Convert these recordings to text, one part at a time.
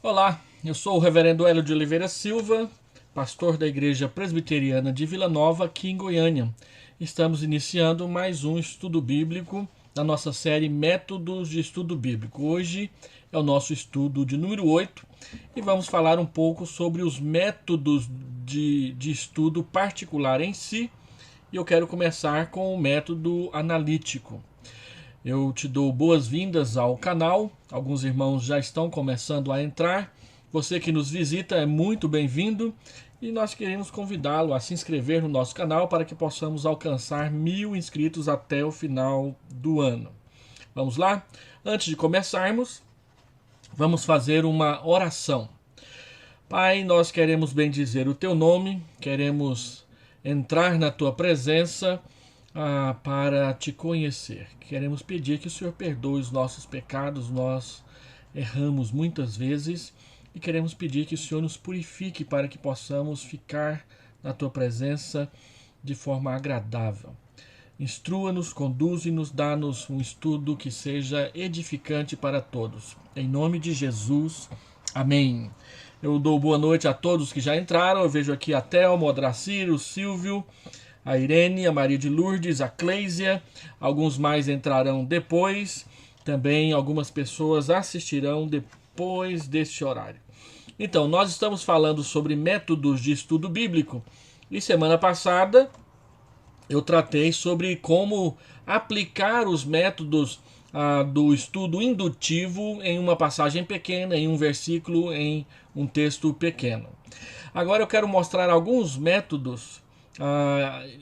Olá, eu sou o reverendo Hélio de Oliveira Silva, pastor da Igreja Presbiteriana de Vila Nova, aqui em Goiânia. Estamos iniciando mais um estudo bíblico na nossa série Métodos de Estudo Bíblico. Hoje é o nosso estudo de número 8 e vamos falar um pouco sobre os métodos de estudo particular em si. E eu quero começar com o método analítico. Eu te dou boas-vindas ao canal. Alguns irmãos já estão começando a entrar. Você que nos visita é muito bem-vindo e nós queremos convidá-lo a se inscrever no nosso canal para que possamos alcançar 1000 inscritos até o final do ano. Vamos lá? Antes de começarmos, vamos fazer uma oração. Pai, nós queremos bendizer o teu nome, queremos entrar na tua presença para te conhecer. Queremos pedir que o Senhor perdoe os nossos pecados. Nós erramos muitas vezes e queremos pedir que o Senhor nos purifique para que possamos ficar na tua presença de forma agradável. Instrua-nos, conduze-nos, dá-nos um estudo que seja edificante para todos. Em nome de Jesus, amém. Eu dou boa noite a todos que já entraram. Eu vejo aqui a Thelma, o Adracir, o Silvio, a Irene, a Maria de Lourdes, a Cléisia. Alguns mais entrarão depois. Também algumas pessoas assistirão depois deste horário. Então, nós estamos falando sobre métodos de estudo bíblico. E semana passada eu tratei sobre como aplicar os métodos do estudo indutivo em uma passagem pequena, em um versículo, em um texto pequeno. Agora eu quero mostrar alguns métodos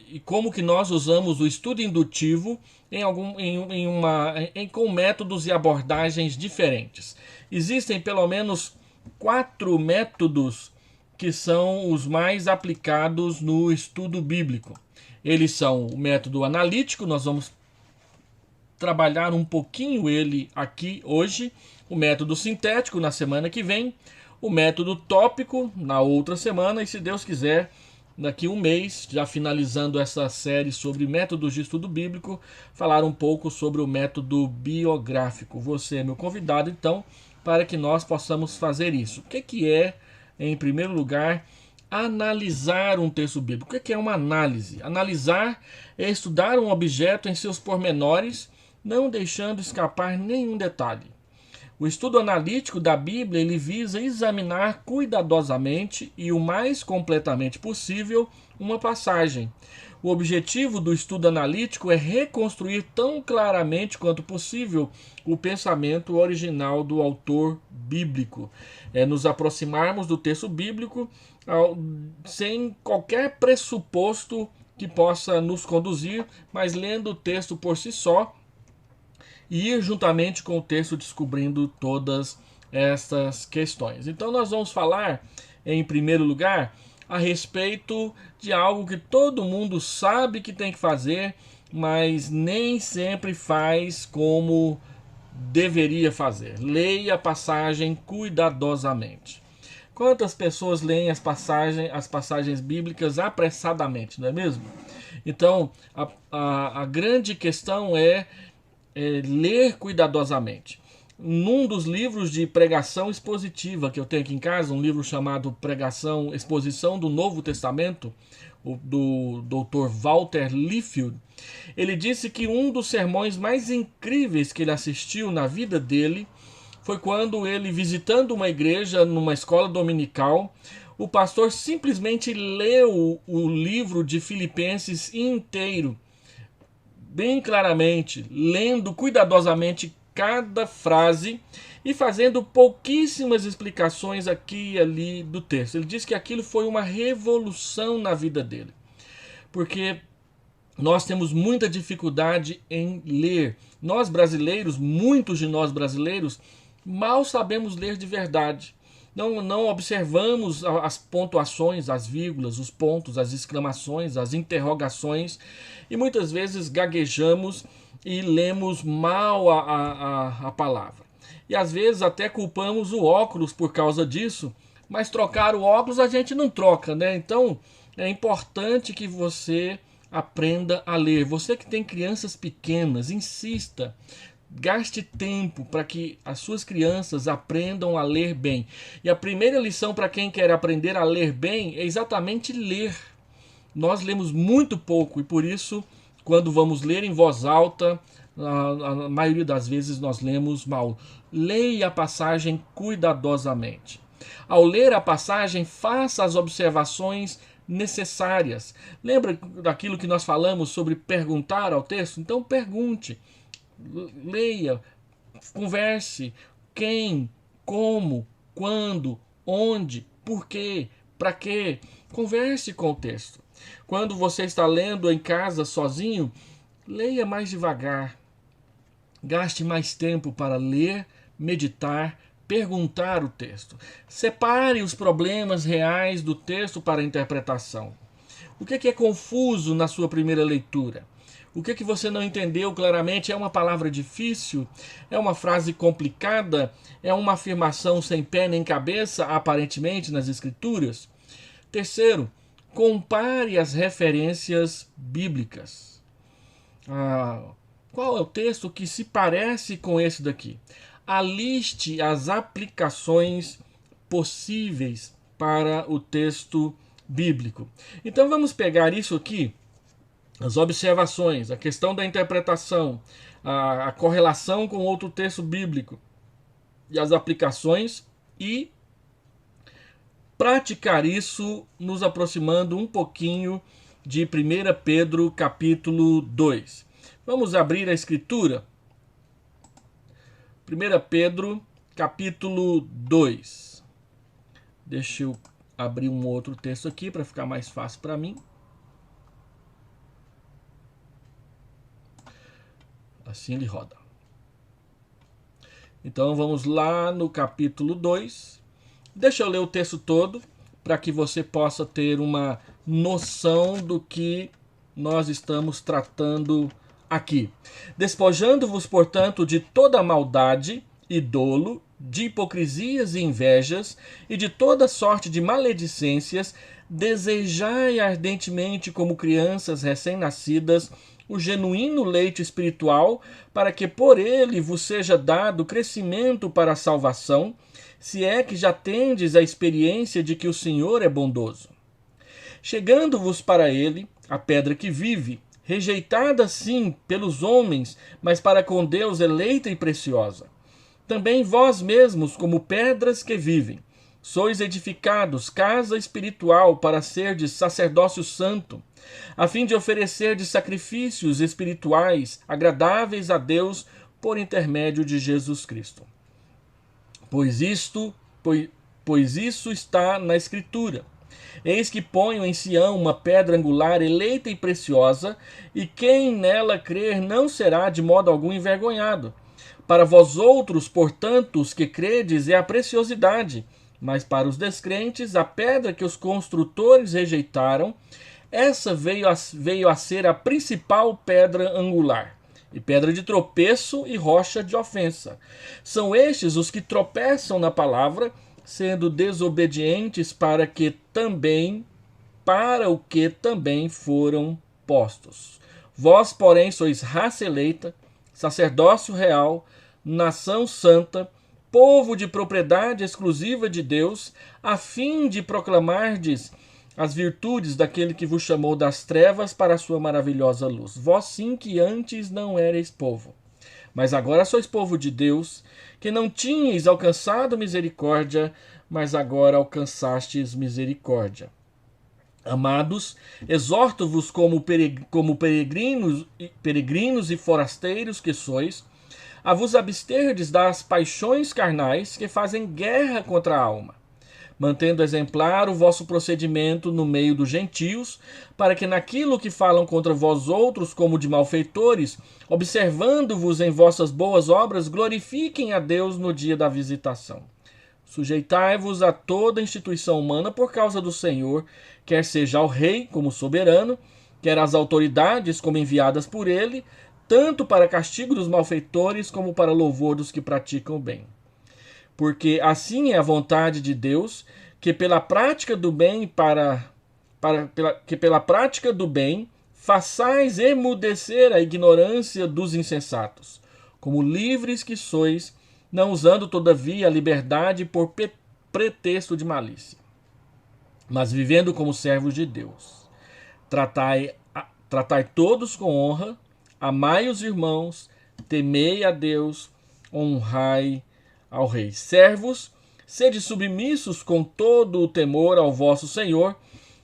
e como que nós usamos o estudo indutivo com métodos e abordagens diferentes. Existem pelo menos 4 métodos que são os mais aplicados no estudo bíblico. Eles são o método analítico, nós vamos trabalhar um pouquinho ele aqui hoje, o método sintético na semana que vem, o método tópico na outra semana e, se Deus quiser, daqui um mês, já finalizando essa série sobre métodos de estudo bíblico, falar um pouco sobre o método biográfico. Você é meu convidado, então, para que nós possamos fazer isso. O que é, em primeiro lugar, analisar um texto bíblico? O que é uma análise? Analisar é estudar um objeto em seus pormenores, não deixando escapar nenhum detalhe. O estudo analítico da Bíblia ele visa examinar cuidadosamente e o mais completamente possível uma passagem. O objetivo do estudo analítico é reconstruir tão claramente quanto possível o pensamento original do autor bíblico. É nos aproximarmos do texto bíblico sem qualquer pressuposto que possa nos conduzir, mas lendo o texto por si só, e ir juntamente com o texto descobrindo todas essas questões. Então nós vamos falar, em primeiro lugar, a respeito de algo que todo mundo sabe que tem que fazer, mas nem sempre faz como deveria fazer. Leia a passagem cuidadosamente. Quantas pessoas leem as passagens bíblicas apressadamente, não é mesmo? Então, a grande questão é ler cuidadosamente. Num dos livros de pregação expositiva que eu tenho aqui em casa, um livro chamado Exposição do Novo Testamento, do Dr. Walter Liefeld, ele disse que um dos sermões mais incríveis que ele assistiu na vida dele foi quando ele, visitando uma igreja numa escola dominical, o pastor simplesmente leu o livro de Filipenses inteiro, bem claramente, lendo cuidadosamente cada frase e fazendo pouquíssimas explicações aqui e ali do texto. Ele diz que aquilo foi uma revolução na vida dele, porque nós temos muita dificuldade em ler. Nós brasileiros, muitos de nós brasileiros, mal sabemos ler de verdade. Não observamos as pontuações, as vírgulas, os pontos, as exclamações, as interrogações, e muitas vezes gaguejamos e lemos mal a palavra. E às vezes até culpamos o óculos por causa disso, mas trocar o óculos a gente não troca, né? Então é importante que você aprenda a ler. Você que tem crianças pequenas, insista. Gaste tempo para que as suas crianças aprendam a ler bem. E a primeira lição para quem quer aprender a ler bem é exatamente ler. Nós lemos muito pouco e por isso, quando vamos ler em voz alta, a maioria das vezes nós lemos mal. Leia a passagem cuidadosamente. Ao ler a passagem, faça as observações necessárias. Lembra daquilo que nós falamos sobre perguntar ao texto? Então pergunte, leia, converse. Quem, como, quando, onde, por quê, para quê. Converse com o texto. Quando você está lendo em casa sozinho, leia mais devagar. Gaste mais tempo para ler, meditar, perguntar o texto. Separe os problemas reais do texto para a interpretação. O que é confuso na sua primeira leitura? O que você não entendeu claramente? É uma palavra difícil? É uma frase complicada? É uma afirmação sem pé nem cabeça, aparentemente, nas Escrituras? Terceiro, compare as referências bíblicas. Qual é o texto que se parece com esse daqui? Aliste as aplicações possíveis para o texto bíblico. Então vamos pegar isso aqui, as observações, a questão da interpretação, a correlação com outro texto bíblico e as aplicações e praticar isso nos aproximando um pouquinho de 1 Pedro capítulo 2. Vamos abrir a escritura. 1 Pedro capítulo 2. Deixa eu abrir um outro texto aqui para ficar mais fácil para mim. Assim ele roda. Então vamos lá no capítulo 2. Deixa eu ler o texto todo para que você possa ter uma noção do que nós estamos tratando aqui. Despojando-vos, portanto, de toda maldade e dolo, de hipocrisias e invejas, e de toda sorte de maledicências, desejai ardentemente, como crianças recém-nascidas, o genuíno leite espiritual, para que por ele vos seja dado crescimento para a salvação, se é que já tendes a experiência de que o Senhor é bondoso. Chegando-vos para ele, a pedra que vive, rejeitada sim pelos homens, mas para com Deus eleita e preciosa. Também vós mesmos, como pedras que vivem, sois edificados casa espiritual para serdes sacerdócio santo, a fim de oferecerdes sacrifícios espirituais agradáveis a Deus por intermédio de Jesus Cristo. Pois isso está na Escritura. Eis que ponho em Sião uma pedra angular eleita e preciosa, e quem nela crer não será de modo algum envergonhado. Para vós outros, portanto, os que credes, é a preciosidade, mas para os descrentes, a pedra que os construtores rejeitaram, essa veio a ser a principal pedra angular, e pedra de tropeço e rocha de ofensa. São estes os que tropeçam na palavra, sendo desobedientes para o que também foram postos. Vós, porém, sois raça eleita, sacerdócio real, nação santa, povo de propriedade exclusiva de Deus, a fim de proclamardes as virtudes daquele que vos chamou das trevas para a sua maravilhosa luz. Vós sim que antes não erais povo, mas agora sois povo de Deus, que não tinhais alcançado misericórdia, mas agora alcançastes misericórdia. Amados, exorto-vos como peregrinos e forasteiros que sois, a vos absterdes das paixões carnais que fazem guerra contra a alma, mantendo exemplar o vosso procedimento no meio dos gentios, para que naquilo que falam contra vós outros como de malfeitores, observando-vos em vossas boas obras, glorifiquem a Deus no dia da visitação. Sujeitai-vos a toda instituição humana por causa do Senhor, quer seja ao rei como soberano, quer às autoridades como enviadas por ele, tanto para castigo dos malfeitores como para louvor dos que praticam o bem. Porque assim é a vontade de Deus, que pela prática do bem façais emudecer a ignorância dos insensatos, como livres que sois, não usando todavia a liberdade por pretexto de malícia, mas vivendo como servos de Deus. Tratai todos com honra, amai os irmãos, temei a Deus, honrai ao rei. Servos, sede submissos com todo o temor ao vosso Senhor,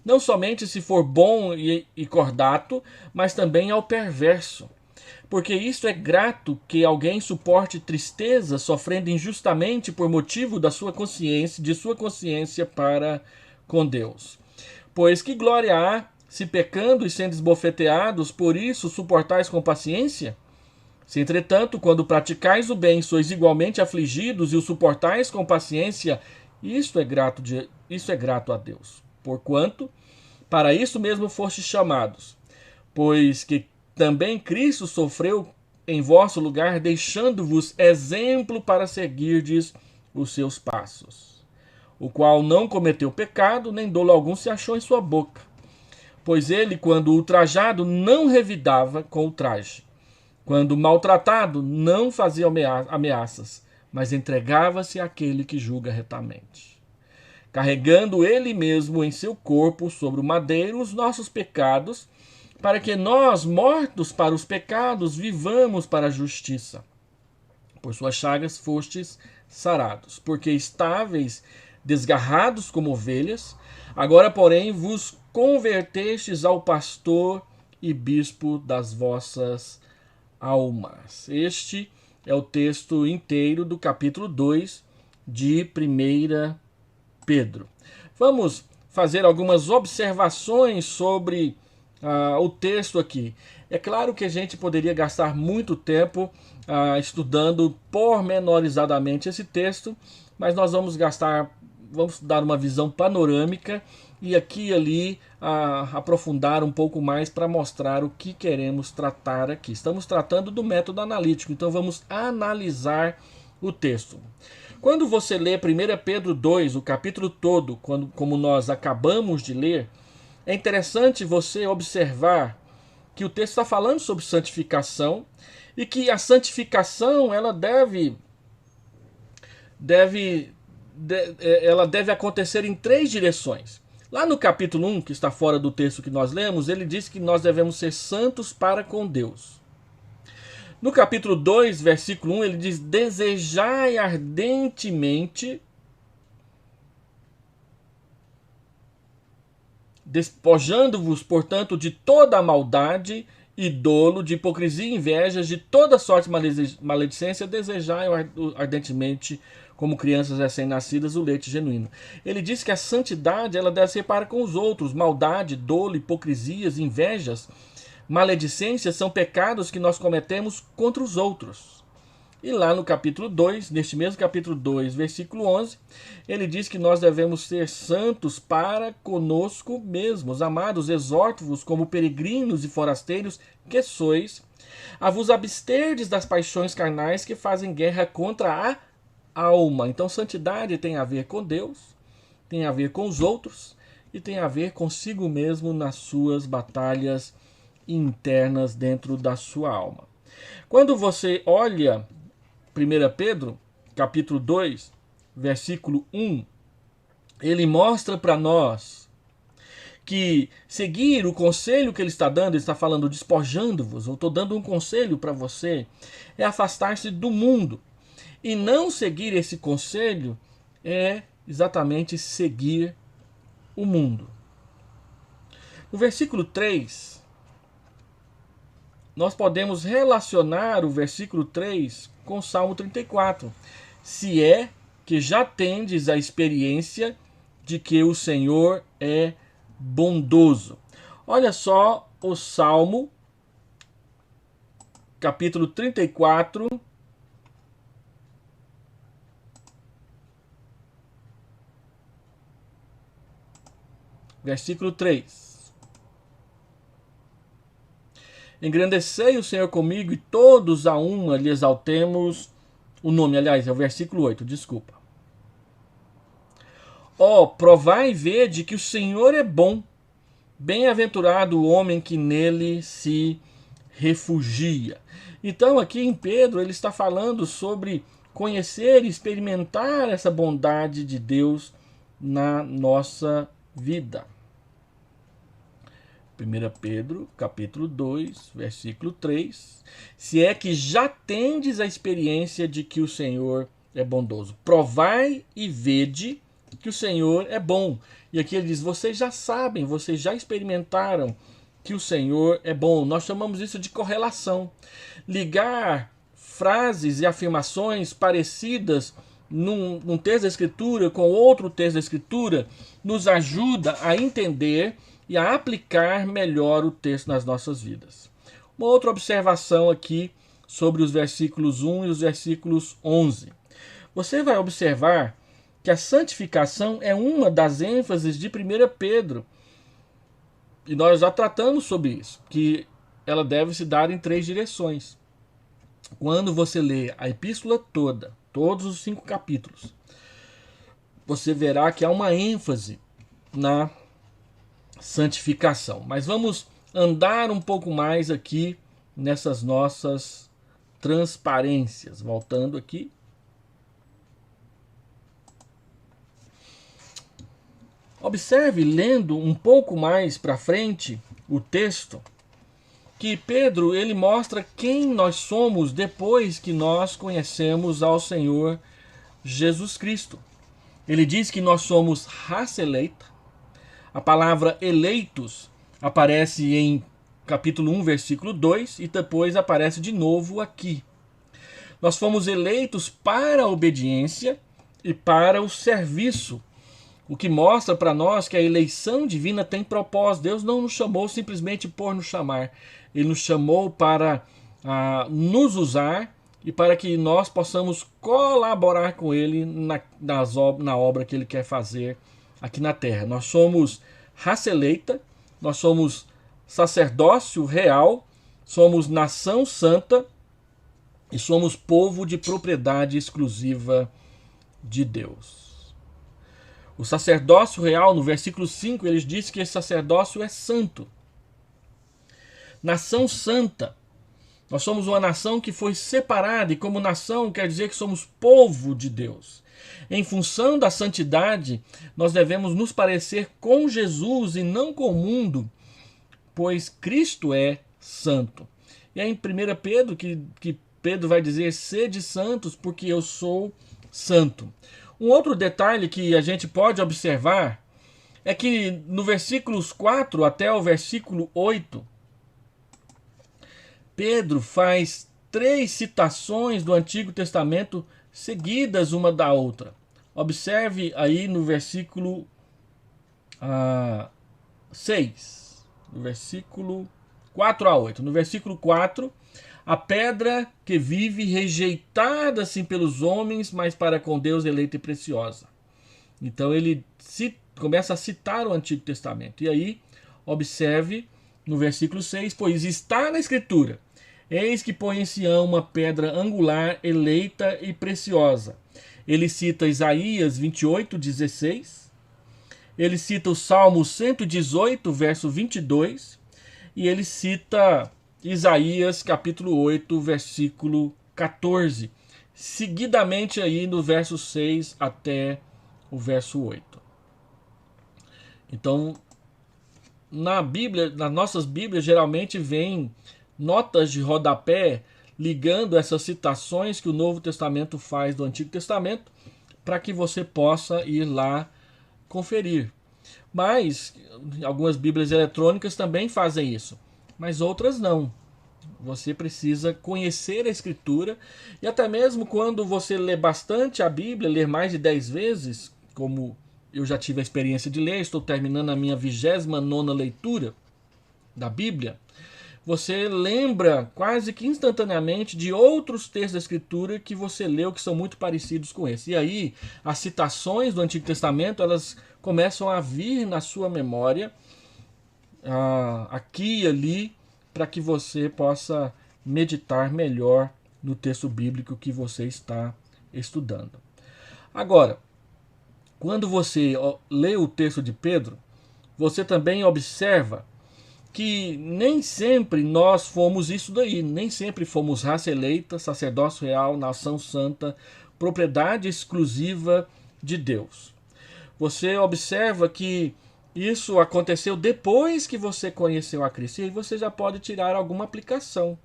não somente se for bom e cordato, mas também ao perverso. Porque isto é grato que alguém suporte tristeza, sofrendo injustamente por motivo de sua consciência para com Deus. Pois que glória há, se pecando e sendo esbofeteados, por isso suportais com paciência? Se, entretanto, quando praticais o bem, sois igualmente afligidos e o suportais com paciência, isso é grato a Deus. Porquanto, para isso mesmo fostes chamados, pois que também Cristo sofreu em vosso lugar, deixando-vos exemplo para seguirdes os seus passos, o qual não cometeu pecado, nem dolo algum se achou em sua boca. Pois ele, quando ultrajado, não revidava com ultraje. Quando maltratado, não fazia ameaças, mas entregava-se àquele que julga retamente. Carregando ele mesmo em seu corpo sobre o madeiro os nossos pecados, para que nós, mortos para os pecados, vivamos para a justiça. Por suas chagas fostes sarados, porque estáveis desgarrados como ovelhas, agora, porém, vos convertestes ao pastor e bispo das vossas almas. Este é o texto inteiro do capítulo 2 de 1 Pedro. Vamos fazer algumas observações sobre o texto aqui. É claro que a gente poderia gastar muito tempo estudando pormenorizadamente esse texto, mas nós vamos dar uma visão panorâmica e aqui e ali aprofundar um pouco mais para mostrar o que queremos tratar aqui. Estamos tratando do método analítico, então vamos analisar o texto. Quando você lê 1 Pedro 2, o capítulo todo, como nós acabamos de ler, é interessante você observar que o texto está falando sobre santificação e que a santificação ela deve acontecer em 3 direções. Lá no capítulo 1, que está fora do texto que nós lemos, ele diz que nós devemos ser santos para com Deus. No capítulo 2, versículo 1, ele diz: desejai ardentemente, despojando-vos, portanto, de toda a maldade e dolo, de hipocrisia e invejas, de toda sorte de maledicência, desejai ardentemente, como crianças recém-nascidas, o leite genuíno. Ele diz que a santidade ela deve ser para com os outros. Maldade, dolo, hipocrisias, invejas, maledicências são pecados que nós cometemos contra os outros. E lá no capítulo 2, neste mesmo capítulo 2, versículo 11, ele diz que nós devemos ser santos para conosco mesmos. Amados, exorto-vos como peregrinos e forasteiros que sois, a vos absterdes das paixões carnais que fazem guerra contra a alma. Então, santidade tem a ver com Deus, tem a ver com os outros e tem a ver consigo mesmo nas suas batalhas internas dentro da sua alma. Quando você olha 1 Pedro, capítulo 2, versículo 1, ele mostra para nós que seguir o conselho que ele está dando, ele está falando despojando-vos, eu estou dando um conselho para você, é afastar-se do mundo. E não seguir esse conselho é exatamente seguir o mundo. No versículo 3, nós podemos relacionar o versículo 3 com o Salmo 34. Se é que já tendes a experiência de que o Senhor é bondoso. Olha só o Salmo, capítulo 34, versículo 3. Engrandecei o Senhor comigo e todos a uma lhe exaltemos o nome. Aliás, é o versículo 8, desculpa. Provai e vede que o Senhor é bom. Bem-aventurado o homem que nele se refugia. Então aqui em Pedro ele está falando sobre conhecer e experimentar essa bondade de Deus na nossa vida. 1 Pedro, capítulo 2, versículo 3. Se é que já tendes a experiência de que o Senhor é bondoso. Provai e vede que o Senhor é bom. E aqui ele diz, vocês já sabem, vocês já experimentaram que o Senhor é bom. Nós chamamos isso de correlação. Ligar frases e afirmações parecidas num texto da Escritura com outro texto da Escritura nos ajuda a entender e a aplicar melhor o texto nas nossas vidas. Uma outra observação aqui sobre os versículos 1 e os versículos 11. Você vai observar que a santificação é uma das ênfases de 1 Pedro. E nós já tratamos sobre isso, que ela deve se dar em 3 direções. Quando você lê a epístola toda, todos os 5 capítulos, você verá que há uma ênfase na santificação. Mas vamos andar um pouco mais aqui nessas nossas transparências. Voltando aqui. Observe, lendo um pouco mais para frente o texto, que Pedro ele mostra quem nós somos depois que nós conhecemos ao Senhor Jesus Cristo. Ele diz que nós somos raça eleita. A palavra eleitos aparece em capítulo 1, versículo 2 e depois aparece de novo aqui. Nós fomos eleitos para a obediência e para o serviço, o que mostra para nós que a eleição divina tem propósito. Deus não nos chamou simplesmente por nos chamar. Ele nos chamou para nos usar e para que nós possamos colaborar com Ele na obra que Ele quer fazer aqui na terra. Nós somos raça eleita, nós somos sacerdócio real, somos nação santa e somos povo de propriedade exclusiva de Deus. O sacerdócio real, no versículo 5, ele diz que esse sacerdócio é santo. Nação santa. Nós somos uma nação que foi separada, e como nação quer dizer que somos povo de Deus. Em função da santidade, nós devemos nos parecer com Jesus e não com o mundo, pois Cristo é santo. E é em 1 Pedro que Pedro vai dizer, sede santos, porque eu sou santo. Um outro detalhe que a gente pode observar é que no versículos 4 até o versículo 8, Pedro faz 3 citações do Antigo Testamento seguidas uma da outra. Observe aí no versículo 6, no versículo 4 a 8. No versículo 4, a pedra que vive rejeitada assim pelos homens, mas para com Deus eleita e preciosa. Então ele começa a citar o Antigo Testamento. E aí, observe no versículo 6, pois está na Escritura, eis que põe em Sião uma pedra angular, eleita e preciosa. Ele cita Isaías 28, 16. Ele cita o Salmo 118, verso 22. E ele cita Isaías capítulo 8, versículo 14. Seguidamente aí no verso 6 até o verso 8. Então, na Bíblia, nas nossas Bíblias, geralmente vem notas de rodapé ligando essas citações que o Novo Testamento faz do Antigo Testamento, para que você possa ir lá conferir. Mas algumas Bíblias eletrônicas também fazem isso, mas outras não. Você precisa conhecer a Escritura, e até mesmo quando você lê bastante a Bíblia, ler mais de 10 vezes, como eu já tive a experiência de ler, estou terminando a minha 29ª leitura da Bíblia, você lembra quase que instantaneamente de outros textos da Escritura que você leu que são muito parecidos com esse. E aí, as citações do Antigo Testamento, elas começam a vir na sua memória, aqui e ali, para que você possa meditar melhor no texto bíblico que você está estudando. Agora, quando você lê o texto de Pedro, você também observa que nem sempre nós fomos isso daí, nem sempre fomos raça eleita, sacerdócio real, nação santa, propriedade exclusiva de Deus. Você observa que isso aconteceu depois que você conheceu a Cristo, e aí você já pode tirar alguma aplicação.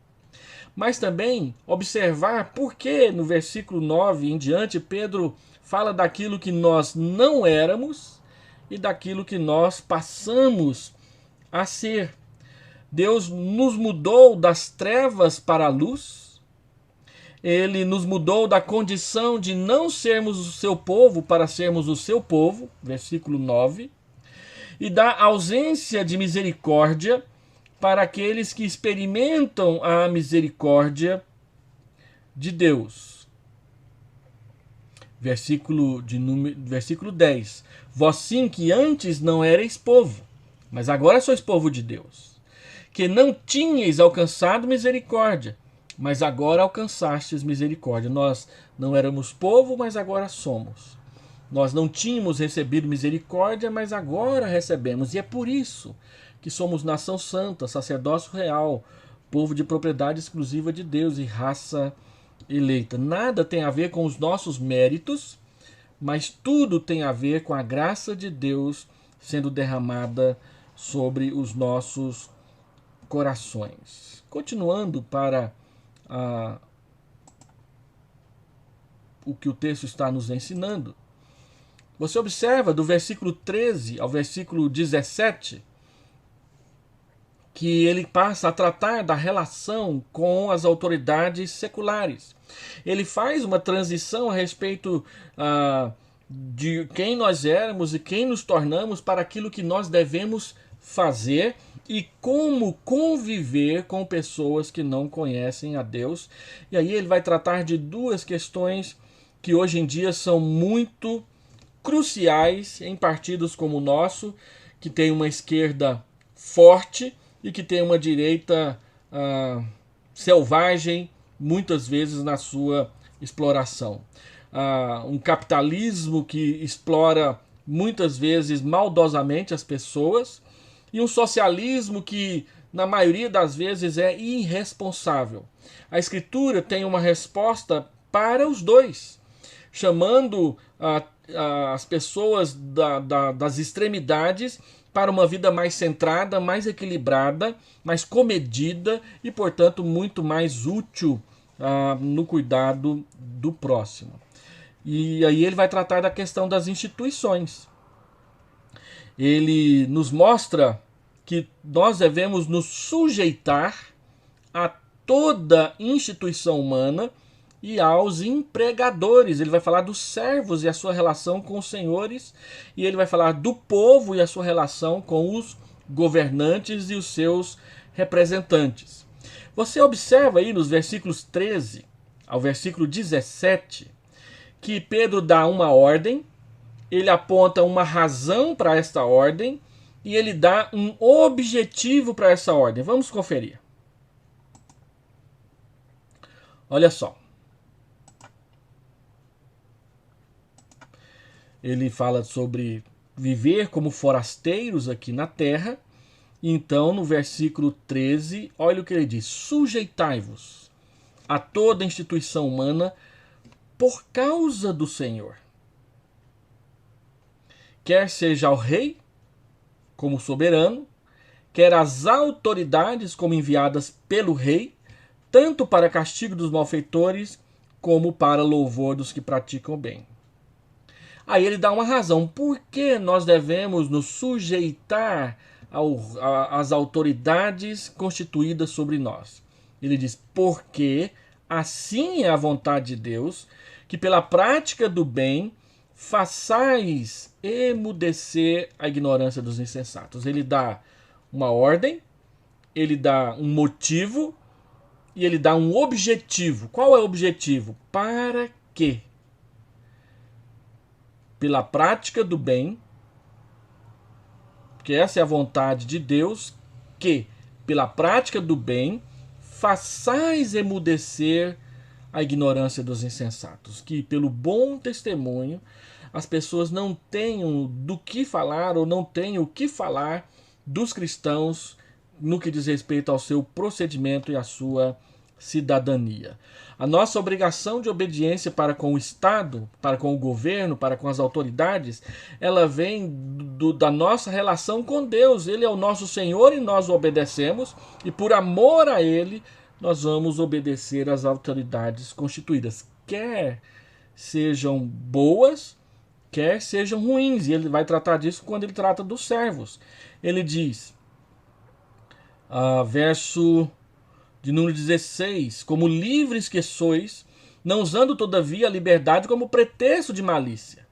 Mas também observar por que no versículo 9 em diante Pedro fala daquilo que nós não éramos e daquilo que nós passamos a ser. Deus nos mudou das trevas para a luz. Ele nos mudou da condição de não sermos o seu povo para sermos o seu povo, versículo 9, e da ausência de misericórdia para aqueles que experimentam a misericórdia de Deus. Versículo 10. Vós sim que antes não erais povo, mas agora sois povo de Deus. Que não tinhais alcançado misericórdia, mas agora alcançastes misericórdia. Nós não éramos povo, mas agora somos. Nós não tínhamos recebido misericórdia, mas agora recebemos. E é por isso que somos nação santa, sacerdócio real, povo de propriedade exclusiva de Deus e raça eleita. Nada tem a ver com os nossos méritos, mas tudo tem a ver com a graça de Deus sendo derramada sobre os nossos corações. Continuando para o que o texto está nos ensinando, você observa do versículo 13 ao versículo 17 que ele passa a tratar da relação com as autoridades seculares. Ele faz uma transição a respeito de quem nós éramos e quem nos tornamos para aquilo que nós devemos fazer e como conviver com pessoas que não conhecem a Deus. E aí ele vai tratar de duas questões que hoje em dia são muito cruciais em partidos como o nosso, que tem uma esquerda forte e que tem uma direita selvagem, muitas vezes na sua exploração. Um capitalismo que explora muitas vezes maldosamente as pessoas e um socialismo que, na maioria das vezes, é irresponsável. A Escritura tem uma resposta para os dois, chamando as pessoas das extremidades para uma vida mais centrada, mais equilibrada, mais comedida e, portanto, muito mais útil no cuidado do próximo. E aí ele vai tratar da questão das instituições. Ele nos mostra que nós devemos nos sujeitar a toda instituição humana e aos empregadores. Ele vai falar dos servos e a sua relação com os senhores, e ele vai falar do povo e a sua relação com os governantes e os seus representantes. Você observa aí nos versículos 13 ao versículo 17 que Pedro dá uma ordem, ele aponta uma razão para esta ordem e ele dá um objetivo para essa ordem. Vamos conferir. Olha só. Ele fala sobre viver como forasteiros aqui na terra. Então, no versículo 13, olha o que ele diz: sujeitai-vos a toda instituição humana por causa do Senhor. Quer seja ao rei como soberano, quer as autoridades como enviadas pelo rei, tanto para castigo dos malfeitores como para louvor dos que praticam bem. Aí ele dá uma razão. Por que nós devemos nos sujeitar às autoridades constituídas sobre nós? Ele diz, porque assim é a vontade de Deus, que pela prática do bem façais emudecer a ignorância dos insensatos. Ele dá uma ordem, ele dá um motivo e ele dá um objetivo. Qual é o objetivo? Para quê? Pela prática do bem, porque essa é a vontade de Deus, que pela prática do bem façais emudecer a ignorância dos insensatos, que pelo bom testemunho as pessoas não tenham do que falar ou não tenham o que falar dos cristãos no que diz respeito ao seu procedimento e à sua cidadania. A nossa obrigação de obediência para com o Estado, para com o governo, para com as autoridades, ela vem da nossa relação com Deus. Ele é o nosso Senhor e nós o obedecemos, e por amor a Ele, nós vamos obedecer às autoridades constituídas, quer sejam boas, quer sejam ruins. E ele vai tratar disso quando ele trata dos servos. Ele diz, verso de número 16, como livres que sois, não usando todavia a liberdade como pretexto de malícia,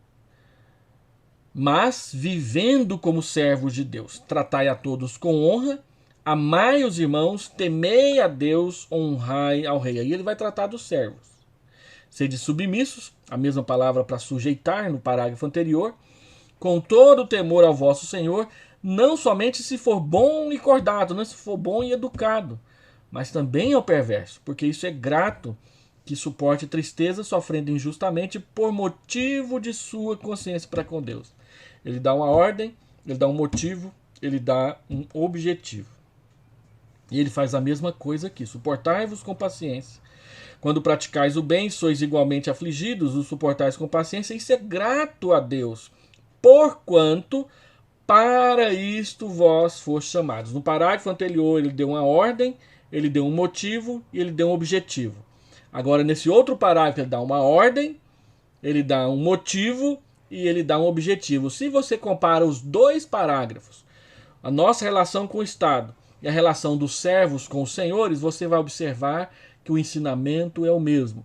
mas vivendo como servos de Deus. Tratai a todos com honra, amai os irmãos, temei a Deus, honrai ao rei. Aí ele vai tratar dos servos. Sede submissos, a mesma palavra para sujeitar no parágrafo anterior, com todo o temor ao vosso Senhor, não somente se for bom e cordato, não se for bom e educado, mas também ao perverso, porque isso é grato que suporte tristeza, sofrendo injustamente por motivo de sua consciência para com Deus. Ele dá uma ordem, ele dá um motivo, ele dá um objetivo. E ele faz a mesma coisa aqui. Suportai-vos com paciência. Quando praticais o bem, sois igualmente afligidos, o suportais com paciência. Isso é grato a Deus, porquanto para isto vós foste chamados. No parágrafo anterior ele deu uma ordem, ele deu um motivo e ele deu um objetivo. Agora, nesse outro parágrafo, ele dá uma ordem, ele dá um motivo e ele dá um objetivo. Se você compara os dois parágrafos, a nossa relação com o Estado e a relação dos servos com os senhores, você vai observar que o ensinamento é o mesmo.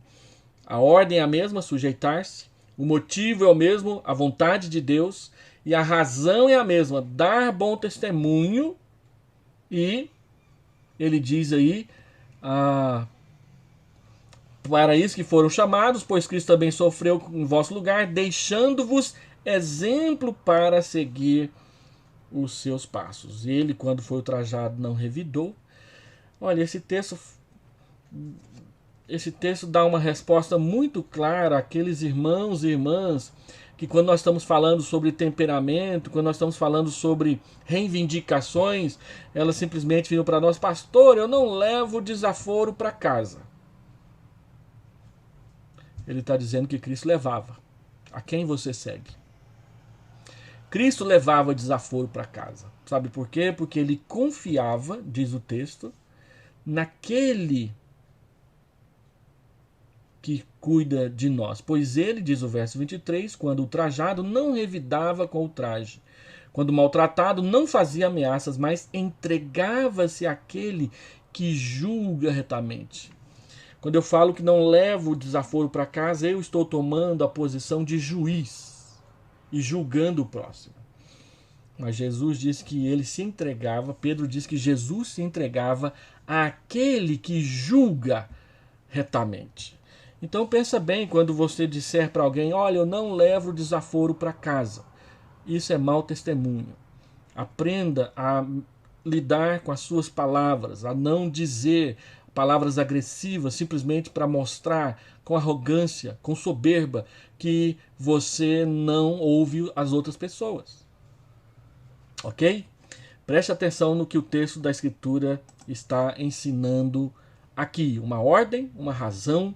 A ordem é a mesma, sujeitar-se. O motivo é o mesmo, a vontade de Deus. E a razão é a mesma, dar bom testemunho. E ele diz aí, para isso que foram chamados, pois Cristo também sofreu em vosso lugar, deixando-vos exemplo para seguir os seus passos. Ele, quando foi ultrajado, não revidou. Olha, esse texto dá uma resposta muito clara àqueles irmãos e irmãs que, quando nós estamos falando sobre temperamento, quando nós estamos falando sobre reivindicações, elas simplesmente viram para nós: pastor, eu não levo desaforo para casa. Ele está dizendo que Cristo levava. A quem você segue? Cristo levava desaforo para casa. Sabe por quê? Porque ele confiava, diz o texto, naquele que cuida de nós. Pois ele, diz o verso 23, quando ultrajado, não revidava com ultraje. Quando maltratado, não fazia ameaças, mas entregava-se àquele que julga retamente. Quando eu falo que não levo o desaforo para casa, eu estou tomando a posição de juiz e julgando o próximo. Mas Jesus disse que ele se entregava, Pedro diz que Jesus se entregava àquele que julga retamente. Então pensa bem quando você disser para alguém: olha, eu não levo o desaforo para casa. Isso é mau testemunho. Aprenda a lidar com as suas palavras, a não dizer palavras agressivas simplesmente para mostrar com arrogância, com soberba, que você não ouve as outras pessoas. Ok? Preste atenção no que o texto da Escritura está ensinando aqui. Uma ordem, uma razão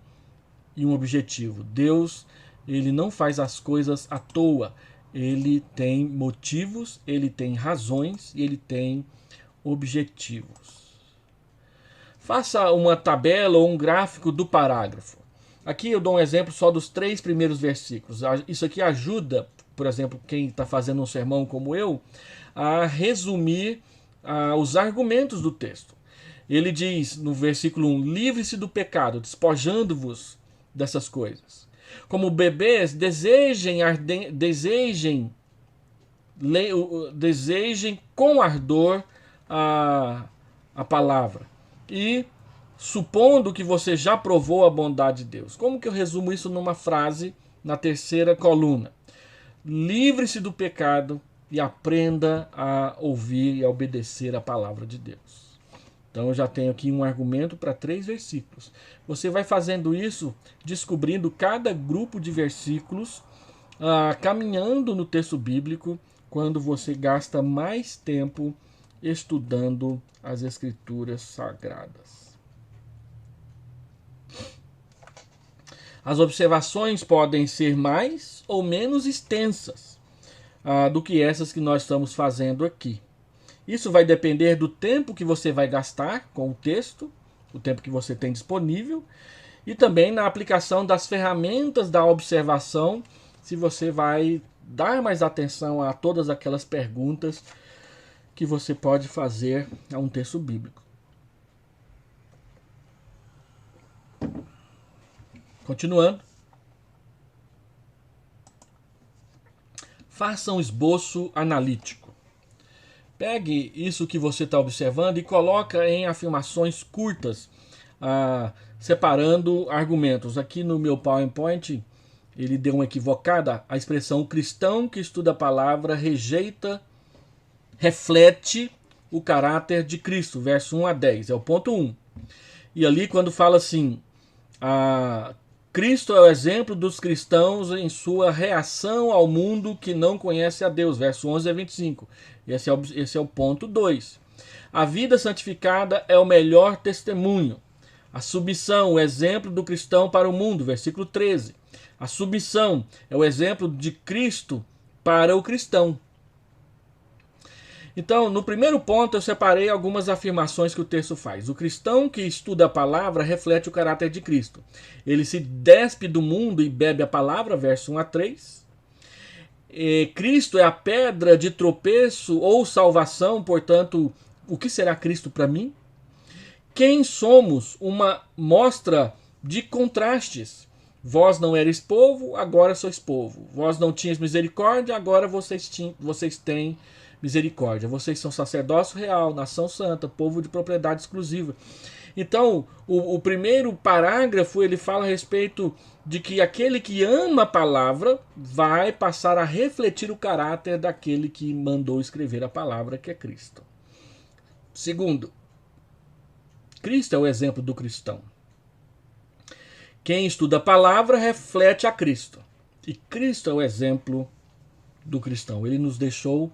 e um objetivo. Deus, ele não faz as coisas à toa. Ele tem motivos, ele tem razões e ele tem objetivos. Faça uma tabela ou um gráfico do parágrafo. Aqui eu dou um exemplo só dos 3 primeiros versículos. Isso aqui ajuda, por exemplo, quem está fazendo um sermão como eu, a resumir os argumentos do texto. Ele diz no versículo 1: livre-se do pecado, despojando-vos dessas coisas. Como bebês, desejem com ardor a palavra. E supondo que você já provou a bondade de Deus. Como que eu resumo isso numa frase na terceira coluna? Livre-se do pecado e aprenda a ouvir e a obedecer a palavra de Deus. Então eu já tenho aqui um argumento para 3 versículos. Você vai fazendo isso, descobrindo cada grupo de versículos, caminhando no texto bíblico, quando você gasta mais tempo estudando as Escrituras Sagradas. As observações podem ser mais ou menos extensas do que essas que nós estamos fazendo aqui. Isso vai depender do tempo que você vai gastar com o texto, o tempo que você tem disponível, e também na aplicação das ferramentas da observação, se você vai dar mais atenção a todas aquelas perguntas que você pode fazer a um texto bíblico. Continuando. Faça um esboço analítico. Pegue isso que você está observando e coloca em afirmações curtas, separando argumentos. Aqui no meu PowerPoint, ele deu uma equivocada. A expressão cristão que estuda a palavra reflete o caráter de Cristo, verso 1 a 10, é o ponto 1. E ali quando fala assim, Cristo é o exemplo dos cristãos em sua reação ao mundo que não conhece a Deus, verso 11 a 25. Esse é o ponto 2. A vida santificada é o melhor testemunho. A submissão, o exemplo do cristão para o mundo, versículo 13. A submissão é o exemplo de Cristo para o cristão. Então, no primeiro ponto, eu separei algumas afirmações que o texto faz. O cristão que estuda a palavra reflete o caráter de Cristo. Ele se despe do mundo e bebe a palavra, verso 1 a 3. Cristo é a pedra de tropeço ou salvação, portanto, o que será Cristo para mim? Quem somos? Uma mostra de contrastes. Vós não eres povo, agora sois povo. Vós não tinhas misericórdia, agora vocês têm misericórdia. Vocês são sacerdócio real, nação santa, povo de propriedade exclusiva. Então, o primeiro parágrafo ele fala a respeito de que aquele que ama a palavra vai passar a refletir o caráter daquele que mandou escrever a palavra, que é Cristo. Segundo, Cristo é o exemplo do cristão. Quem estuda a palavra reflete a Cristo. E Cristo é o exemplo do cristão. Ele nos deixou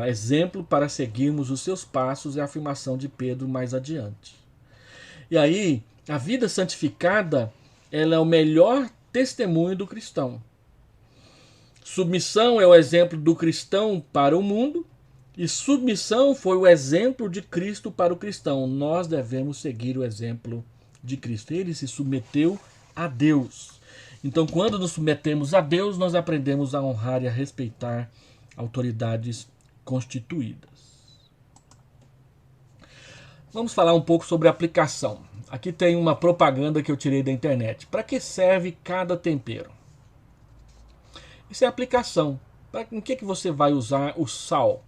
exemplo para seguirmos os seus passos, é a afirmação de Pedro mais adiante. E aí, a vida santificada, ela é o melhor testemunho do cristão. Submissão é o exemplo do cristão para o mundo, e submissão foi o exemplo de Cristo para o cristão. Nós devemos seguir o exemplo de Cristo. Ele se submeteu a Deus. Então, quando nos submetemos a Deus, nós aprendemos a honrar e a respeitar autoridades constituídas. Vamos falar um pouco sobre aplicação. Aqui tem uma propaganda que eu tirei da internet. Para que serve cada tempero? Isso é aplicação. Em que você vai usar o sal,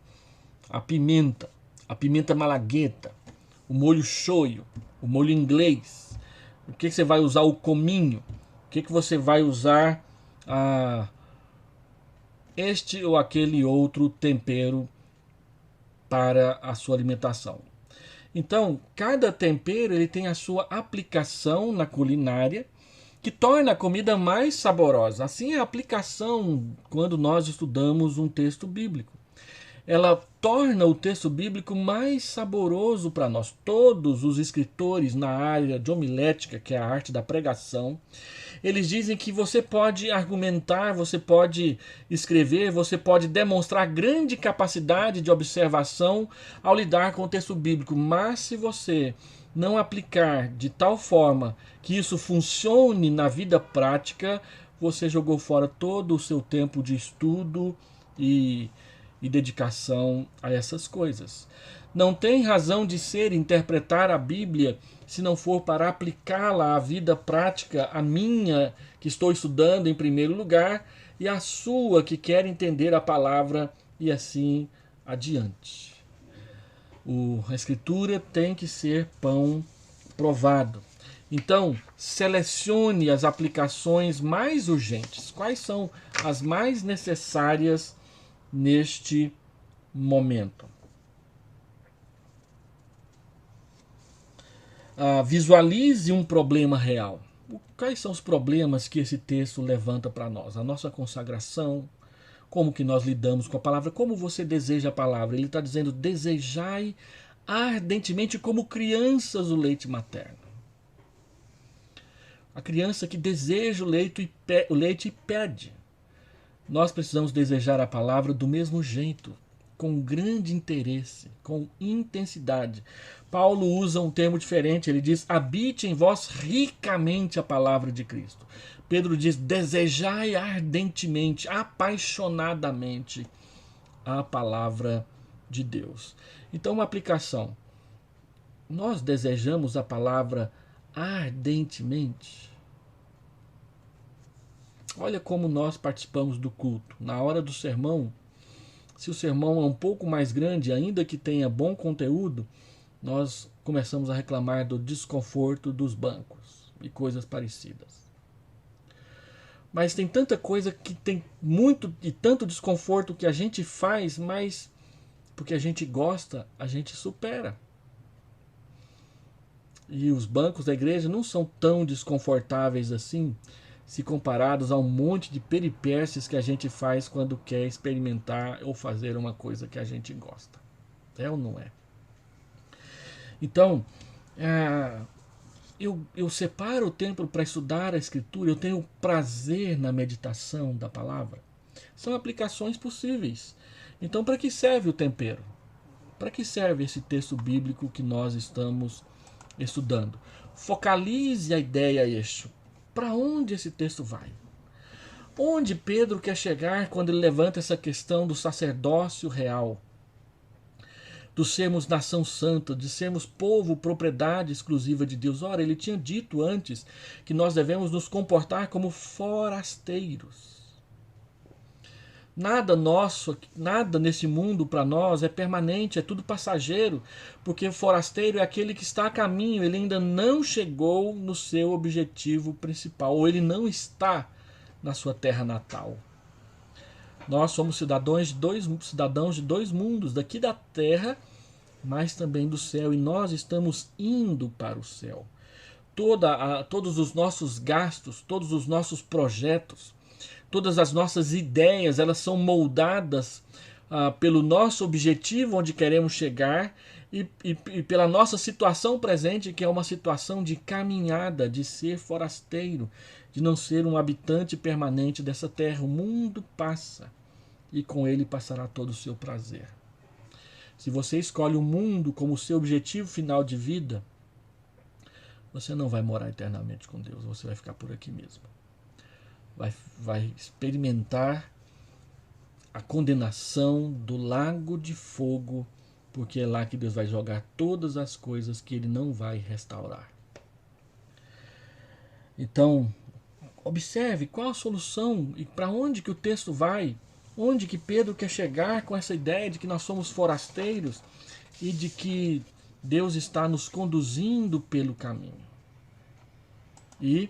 a pimenta malagueta, o molho shoyu, o molho inglês? O que você vai usar o cominho? O que você vai usar este ou aquele outro tempero para a sua alimentação? Então, cada tempero ele tem a sua aplicação na culinária, que torna a comida mais saborosa. Assim é a aplicação quando nós estudamos um texto bíblico. Ela torna o texto bíblico mais saboroso para nós. Todos os escritores na área de homilética, que é a arte da pregação, eles dizem que você pode argumentar, você pode escrever, você pode demonstrar grande capacidade de observação ao lidar com o texto bíblico, mas se você não aplicar de tal forma que isso funcione na vida prática, você jogou fora todo o seu tempo de estudo e dedicação a essas coisas. Não tem razão de ser interpretar a Bíblia se não for para aplicá-la à vida prática, a minha, que estou estudando em primeiro lugar, e a sua, que quer entender a palavra, e assim adiante. A Escritura tem que ser pão provado. Então, selecione as aplicações mais urgentes. Quais são as mais necessárias neste momento? Visualize um problema real. Quais são os problemas que esse texto levanta para nós? A nossa consagração, Como que nós lidamos com a palavra? Como você deseja a palavra? Ele está dizendo, desejai ardentemente como crianças o leite materno. A criança que deseja o leite e pede. Nós precisamos desejar a palavra do mesmo jeito, com grande interesse, com intensidade. Paulo usa um termo diferente, ele diz, habite em vós ricamente a palavra de Cristo. Pedro diz, desejai ardentemente, apaixonadamente a palavra de Deus. Então, uma aplicação. Nós desejamos a palavra ardentemente. Olha como nós participamos do culto. Na hora do sermão, se o sermão é um pouco mais grande, ainda que tenha bom conteúdo, nós começamos a reclamar do desconforto dos bancos e coisas parecidas. Mas tem tanta coisa que tem muito e tanto desconforto que a gente faz, mas porque a gente gosta, a gente supera. E os bancos da igreja não são tão desconfortáveis assim, se comparados a um monte de peripécias que a gente faz quando quer experimentar ou fazer uma coisa que a gente gosta. É ou não é? Então, eu separo o tempo para estudar a Escritura, eu tenho prazer na meditação da palavra. São aplicações possíveis. Então, para que serve o tempero? Para que serve esse texto bíblico que nós estamos estudando? Focalize a ideia eixo. Para onde esse texto vai? Onde Pedro quer chegar quando ele levanta essa questão do sacerdócio real? Do sermos nação santa, de sermos povo, propriedade exclusiva de Deus. Ora, ele tinha dito antes que nós devemos nos comportar como forasteiros. Nada nosso, nada nesse mundo para nós é permanente, é tudo passageiro, porque o forasteiro é aquele que está a caminho, ele ainda não chegou no seu objetivo principal, ou ele não está na sua terra natal. Nós somos cidadãos de dois mundos, daqui da terra, mas também do céu, e nós estamos indo para o céu. Todos os nossos gastos, todos os nossos projetos, todas as nossas ideias, elas são moldadas pelo nosso objetivo, onde queremos chegar, e pela nossa situação presente, que é uma situação de caminhada, de ser forasteiro, de não ser um habitante permanente dessa terra. O mundo passa, e com ele passará todo o seu prazer. Se você escolhe o mundo como seu objetivo final de vida, você não vai morar eternamente com Deus, você vai ficar por aqui mesmo. Vai experimentar a condenação do lago de fogo, porque é lá que Deus vai jogar todas as coisas que Ele não vai restaurar. Então, observe qual a solução e para onde que o texto vai, onde que Pedro quer chegar com essa ideia de que nós somos forasteiros e de que Deus está nos conduzindo pelo caminho. E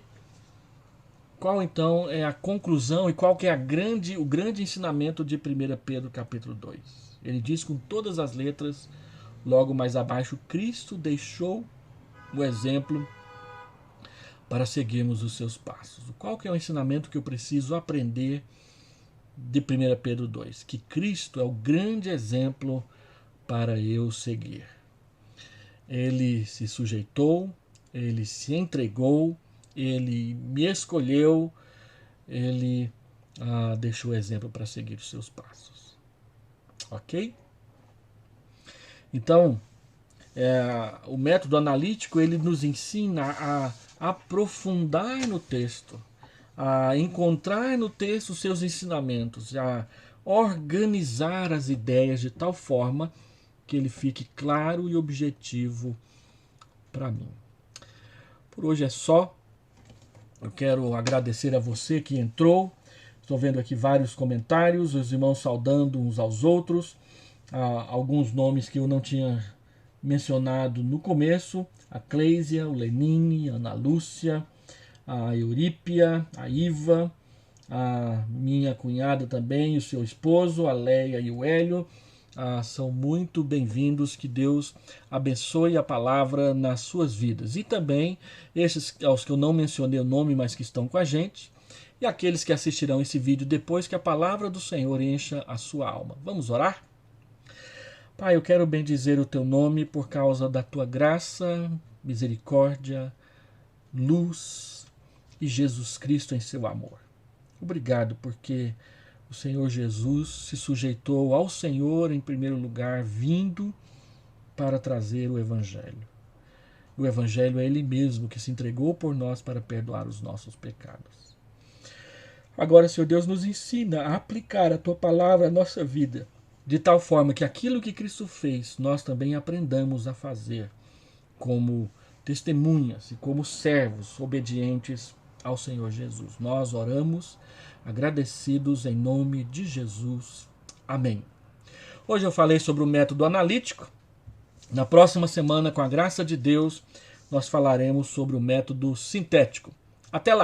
qual então é a conclusão e qual que é o grande ensinamento de 1 Pedro capítulo 2? Ele diz com todas as letras, logo mais abaixo, Cristo deixou o exemplo para seguirmos os seus passos. Qual que é o ensinamento que eu preciso aprender de 1 Pedro 2? Que Cristo é o grande exemplo para eu seguir. Ele se sujeitou, ele se entregou, ele me escolheu, ele deixou exemplo para seguir os seus passos. Ok? Então, o método analítico ele nos ensina a aprofundar no texto, a encontrar no texto os seus ensinamentos, a organizar as ideias de tal forma que ele fique claro e objetivo para mim. Por hoje é só. Eu quero agradecer a você que entrou. Estou vendo aqui vários comentários, os irmãos saudando uns aos outros. Alguns nomes que eu não tinha mencionado no começo. A Cléisia, o Lenine, a Ana Lúcia, a Eurípia, a Iva, a minha cunhada também, o seu esposo, a Leia e o Hélio. São muito bem-vindos, que Deus abençoe a palavra nas suas vidas. E também esses aos que eu não mencionei o nome, mas que estão com a gente, e aqueles que assistirão esse vídeo depois que a palavra do Senhor encha a sua alma. Vamos orar? Pai, eu quero bendizer o teu nome por causa da tua graça, misericórdia, luz e Jesus Cristo em seu amor. Obrigado porque o Senhor Jesus se sujeitou ao Senhor em primeiro lugar, vindo para trazer o Evangelho. O Evangelho é Ele mesmo que se entregou por nós para perdoar os nossos pecados. Agora, Senhor Deus, nos ensina a aplicar a tua palavra à nossa vida, de tal forma que aquilo que Cristo fez, nós também aprendamos a fazer como testemunhas e como servos obedientes ao Senhor Jesus. Nós oramos agradecidos em nome de Jesus. Amém. Hoje eu falei sobre o método analítico. Na próxima semana, com a graça de Deus, nós falaremos sobre o método sintético. Até lá!